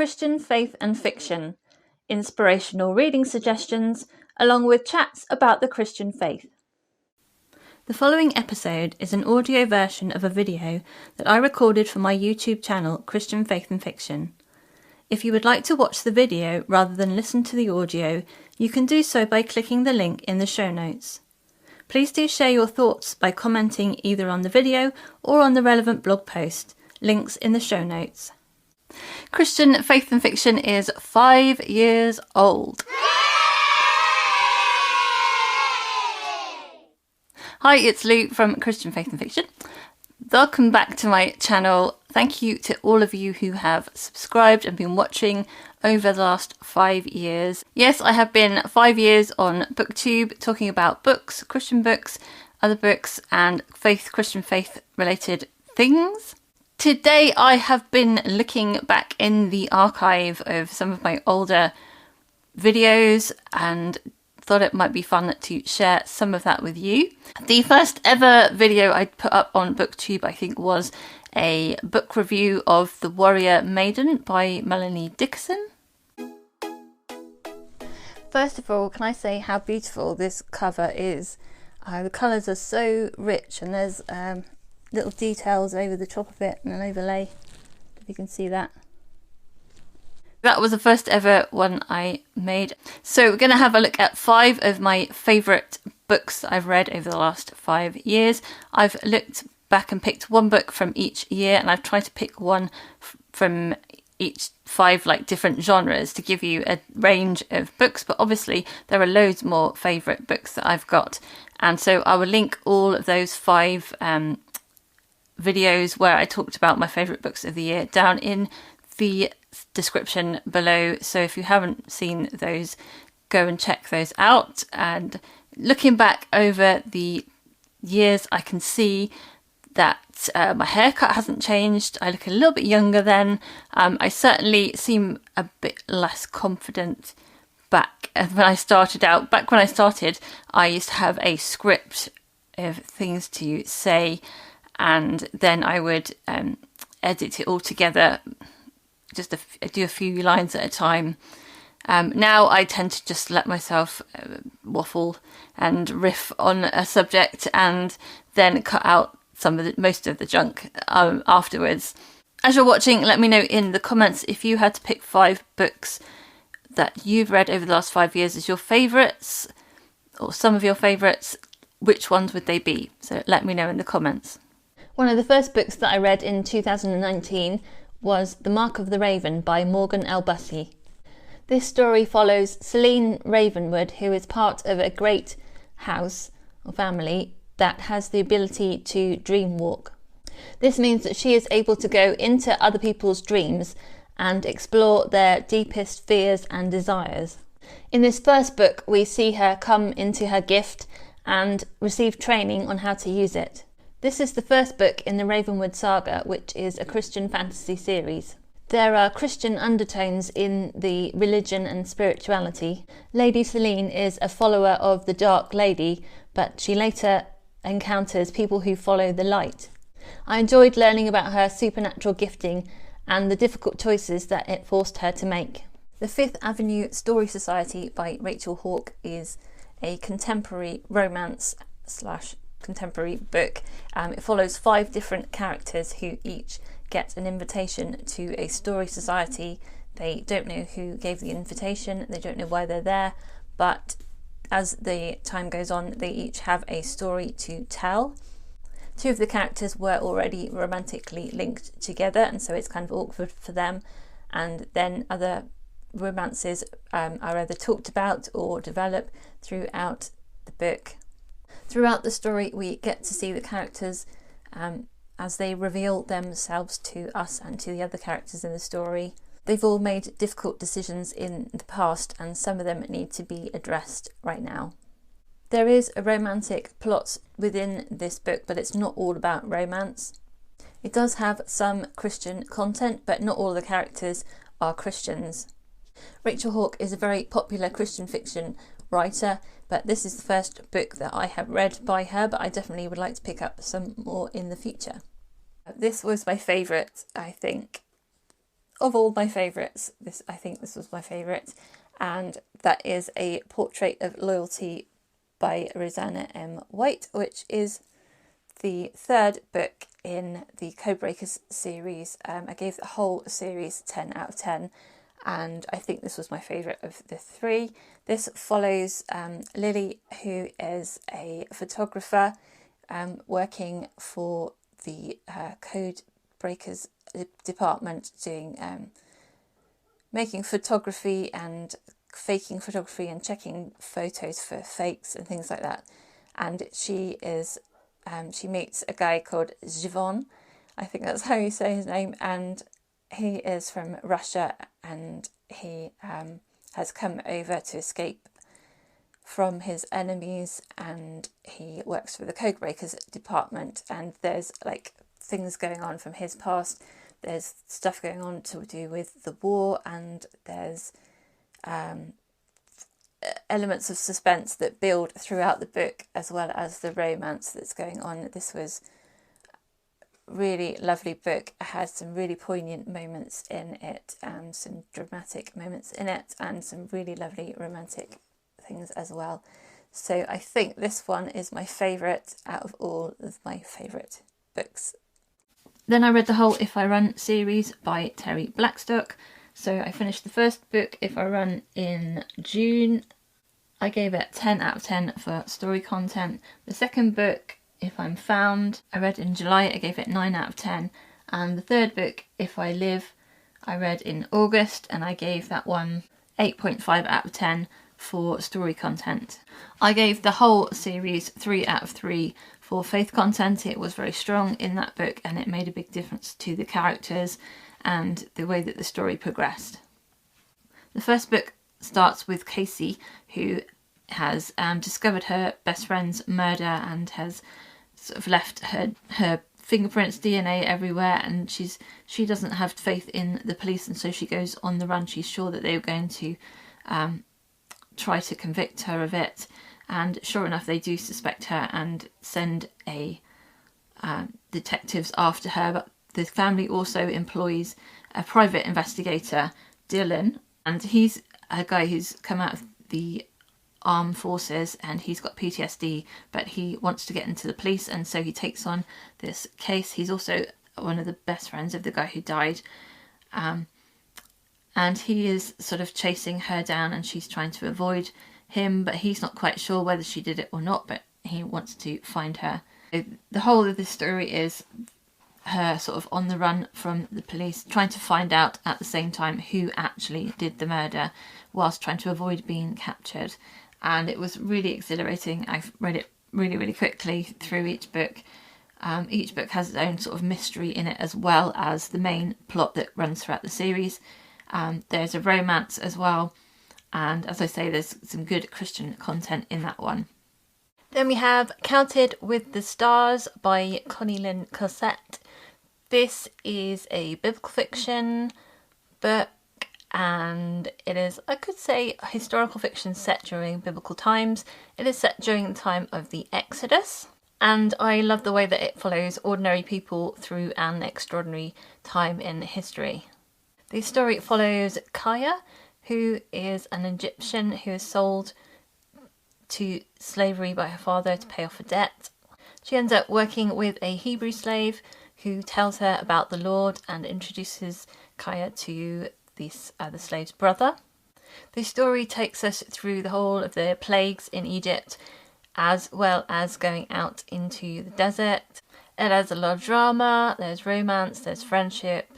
Christian faith and fiction, inspirational reading suggestions, along with chats about the Christian faith. The following episode is an audio version of a video that I recorded for my YouTube channel, Christian Faith and Fiction. If you would like to watch the video rather than listen to the audio, you can do so by clicking the link in the show notes. Please do share your thoughts by commenting either on the video or on the relevant blog post, links in the show notes. Christian Faith and Fiction is 5 years old. Hi, it's Lou from Christian Faith and Fiction. Welcome back to my channel. Thank you to all of you who have subscribed and been watching over the last 5 years. Yes, I have been 5 years on Booktube talking about books, Christian books, other books and Christian faith related things. Today I have been looking back in the archive of some of my older videos and thought it might be fun to share some of that with you. The first ever video I put up on Booktube, I think, was a book review of The Warrior Maiden by Melanie Dickerson. First of all, can I say how beautiful this cover is? The colours are so rich and there's little details over the top of it and an overlay, if you can see that. That was the first ever one I made. So we're going to have a look at 5 of my favourite books I've read over the last 5 years. I've looked back and picked one book from each year, and I've tried to pick one from each 5 different genres to give you a range of books, but obviously there are loads more favourite books that I've got, and so I will link all of those 5 videos where I talked about my favourite books of the year down in the description below. So if you haven't seen those, go and check those out. And looking back over the years, I can see that my haircut hasn't changed. I look a little bit younger then. I certainly seem a bit less confident back when I started out. Back when I started, I used to have a script of things to say, and then I would edit it all together, just do a few lines at a time. Now I tend to just let myself waffle and riff on a subject and then cut out most of the junk afterwards. As you're watching, let me know in the comments if you had to pick 5 books that you've read over the last 5 years as your favourites, or some of your favourites. Which ones would they be? So let me know in the comments. One of the first books that I read in 2019 was The Mark of the Raven by Morgan L. Bussey. This story follows Celine Ravenwood, who is part of a great house or family that has the ability to dream walk. This means that she is able to go into other people's dreams and explore their deepest fears and desires. In this first book, we see her come into her gift and receive training on how to use it. This is the first book in the Ravenwood saga, which is a Christian fantasy series. There are Christian undertones in the religion and spirituality. Lady Celine is a follower of the Dark Lady, but she later encounters people who follow the light. I enjoyed learning about her supernatural gifting and the difficult choices that it forced her to make. The Fifth Avenue Story Society by Rachel Hawke is a contemporary romance / contemporary book. It follows 5 different characters who each get an invitation to a story society. They don't know who gave the invitation, they don't know why they're there, but as the time goes on, they each have a story to tell. 2 of the characters were already romantically linked together, and so it's kind of awkward for them, and then other romances are either talked about or develop throughout the book. Throughout the story, we get to see the characters as they reveal themselves to us and to the other characters in the story. They've all made difficult decisions in the past, and some of them need to be addressed right now. There is a romantic plot within this book, but it's not all about romance. It does have some Christian content, but not all the characters are Christians. Rachel Hawke is a very popular Christian fiction writer, but this is the first book that I have read by her, but I definitely would like to pick up some more in the future. This was my favourite, I think, of all my favourites, I think this was my favourite, and that is A Portrait of Loyalty by Rosanna M. White, which is the third book in the Codebreakers series. I gave the whole series 10 out of 10, and I think this was my favourite of the three. This follows Lily, who is a photographer working for the Codebreakers department, doing making photography and faking photography and checking photos for fakes and things like that. And she meets a guy called Jivon, I think that's how you say his name, and he is from Russia, and he has come over to escape from his enemies, and he works for the Codebreakers department, and there's like things going on from his past. There's stuff going on to do with the war, and there's elements of suspense that build throughout the book, as well as the romance that's going on. This was a really lovely book. It has some really poignant moments in it, and some dramatic moments in it, and some really lovely romantic things as well. So I think this one is my favourite out of all of my favourite books. Then I read the whole If I Run series by Terry Blackstock. So I finished the first book, If I Run, in June. I gave it 10 out of 10 for story content. The second book, If I'm Found, I read in July. I gave it 9 out of 10. And the third book, If I Live, I read in August, and I gave that one 8.5 out of 10 for story content. I gave the whole series 3 out of 3 for faith content. It was very strong in that book, and it made a big difference to the characters and the way that the story progressed. The first book starts with Casey, who has discovered her best friend's murder and has sort of left her fingerprints, DNA everywhere, and she doesn't have faith in the police, and so she goes on the run. She's sure that they are going to try to convict her of it, and sure enough they do suspect her and send detectives after her. But the family also employs a private investigator, Dylan, and he's a guy who's come out of the armed forces, and he's got PTSD, but he wants to get into the police, and so he takes on this case. He's also one of the best friends of the guy who died, and he is sort of chasing her down, and she's trying to avoid him, but he's not quite sure whether she did it or not, but he wants to find her. The whole of this story is her sort of on the run from the police, trying to find out at the same time who actually did the murder, whilst trying to avoid being captured. And it was really exhilarating. I've read it really, really quickly through each book. Each book has its own sort of mystery in it, as well as the main plot that runs throughout the series. There's a romance as well, and as I say, there's some good Christian content in that one. Then we have Counted with the Stars by Connie Lynn Cosette. This is a biblical fiction book, and it is, I could say, historical fiction set during biblical times. It is set during the time of the Exodus, and I love the way that it follows ordinary people through an extraordinary time in history. The story follows Kaya, who is an Egyptian who is sold to slavery by her father to pay off a debt. She ends up working with a Hebrew slave who tells her about the Lord and introduces Kaya to the slave's brother. The story takes us through the whole of the plagues in Egypt, as well as going out into the desert. It has a lot of drama, there's romance, there's friendship,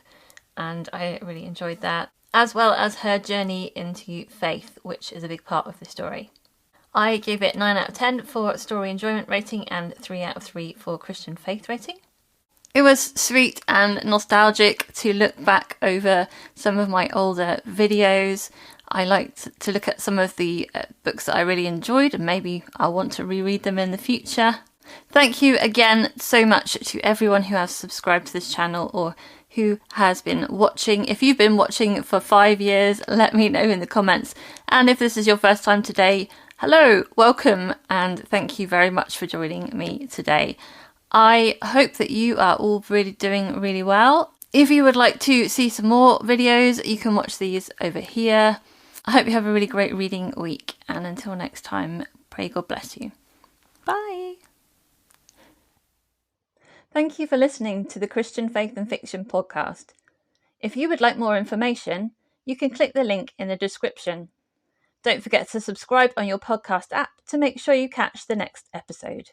and I really enjoyed that, as well as her journey into faith, which is a big part of the story. I gave it 9 out of 10 for story enjoyment rating and 3 out of 3 for Christian faith rating. It was sweet and nostalgic to look back over some of my older videos. I liked to look at some of the books that I really enjoyed, and maybe I'll want to reread them in the future. Thank you again so much to everyone who has subscribed to this channel or who has been watching. If you've been watching for 5 years, let me know in the comments. And if this is your first time today, hello, welcome, and thank you very much for joining me today. I hope that you are all really doing really well, If you would like to see some more videos, you can watch these over here. I hope you have a really great reading week, and until next time, pray God bless you. Bye. Thank you for listening to the Christian Faith and Fiction podcast. If you would like more information, you can click the link in the description. Don't forget to subscribe on your podcast app to make sure you catch the next episode.